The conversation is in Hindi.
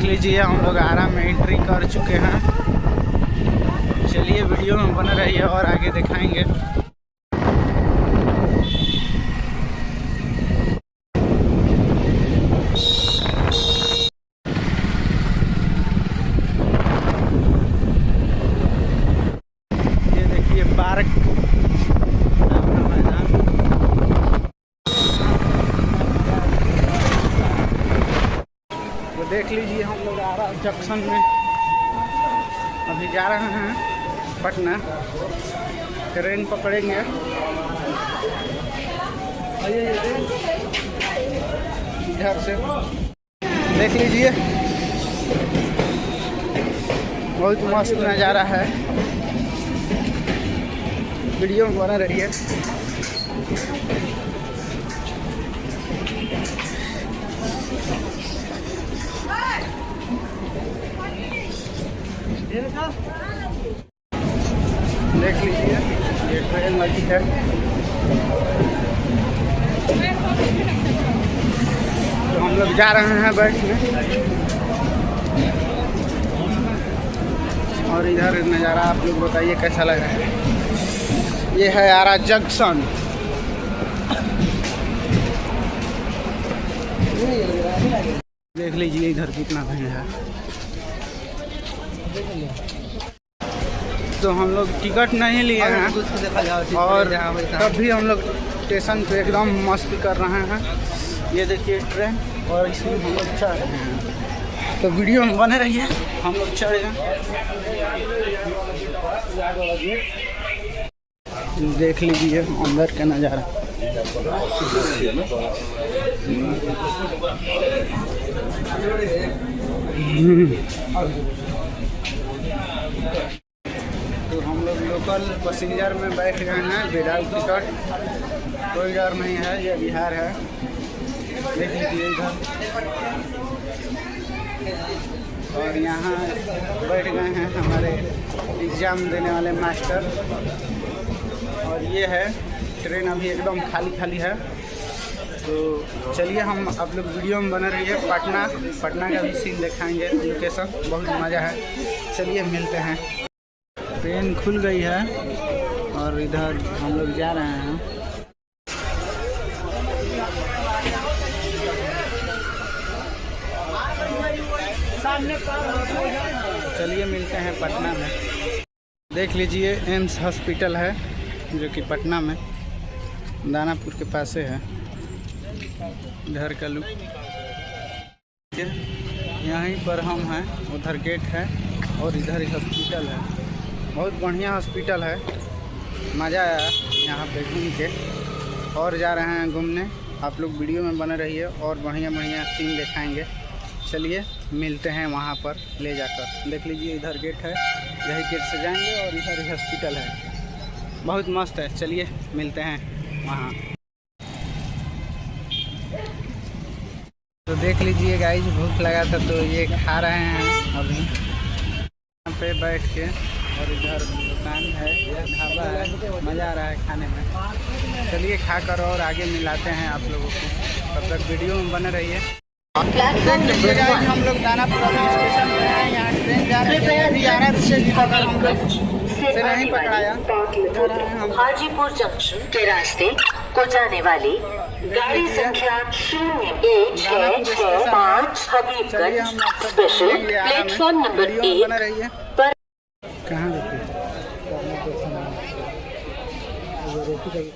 लीजिए हम लोग आरा में एंट्री कर चुके हैं। चलिए वीडियो में बने रहिए और आगे दिखाएंगे। ये देखिए पार्क तो देख लीजिए हम लोग आरा जंक्शन में अभी जा रहे हैं पटना। ट्रेन पकड़ेंगे। इधर से देख लीजिए बहुत मस्त नज़ारा है। वीडियो में बना रहिए। देख लीजिए ये ट्रेन लगी है। तो हम लोग जा रहे हैं बैठने और इधर नज़ारा आप लोग बताइए कैसा लग रहा है। ये है आरा जंक्शन। देख लीजिए इधर कितना भीड़ है। तो हम लोग टिकट नहीं लिए हैं और तब भी हम लोग स्टेशन पे एकदम मस्ती कर रहे हैं। ये देखिए ट्रेन और इसमें हम लोग चढ़ रहे हैं। तो वीडियो में बने रहिए। हम लोग चढ़े हैं। देख लीजिए अंदर का नज़ारा। तो हम लोग लोकल पैसेंजर में बैठ गए हैं विदाउट टिकट। कोई डर नहीं है। ये बिहार है। देख लीजिए इधर और यहाँ बैठ गए हैं हमारे एग्ज़ाम देने वाले मास्टर। और ये है ट्रेन अभी एकदम खाली खाली है। तो चलिए हम आप लोग वीडियो में बने रहिए। पटना का भी सीन दिखाएंगे। लोकेशन बहुत मज़ा है। चलिए मिलते हैं। ट्रेन खुल गई है और इधर हम लोग जा रहे हैं। चलिए मिलते हैं पटना में। देख लीजिए एम्स हॉस्पिटल है जो कि पटना में दानापुर के पास से है। इधर का लुक यहीं पर हम हैं। उधर गेट है और इधर ही हॉस्पिटल है। बहुत बढ़िया हॉस्पिटल है। मज़ा आया यहाँ पे घूम के। और जा रहे हैं घूमने। आप लोग वीडियो में बने रहिए और बढ़िया बढ़िया सीन दिखाएंगे। चलिए मिलते हैं वहाँ पर ले जाकर। देख लीजिए इधर गेट है। यही गेट से जाएंगे और इधर ही हॉस्पिटल है। बहुत मस्त है। चलिए मिलते हैं वहाँ। तो देख लीजिए गाइस भूख लगा था तो ये खा रहे हैं अभी यहाँ पे बैठ के। और इधर दुकान है, ढाबा है। मज़ा आ रहा है खाने में। चलिए खाकर और आगे मिलाते हैं आप लोगों को। तब तक वीडियो में बने रहिए। हम लोग दानापुर स्टेशन पे हैं। यहाँ ट्रेन जा रही है। अभी आरा रुकेगी अगर हम लोग से नहीं पकड़ाया। हाजीपुर जंक्शन के रास्ते को जाने वाली गाड़ी संख्या 0165 हबीबगंज स्पेशल प्लेटफॉर्म नंबर 1 पर कहाँ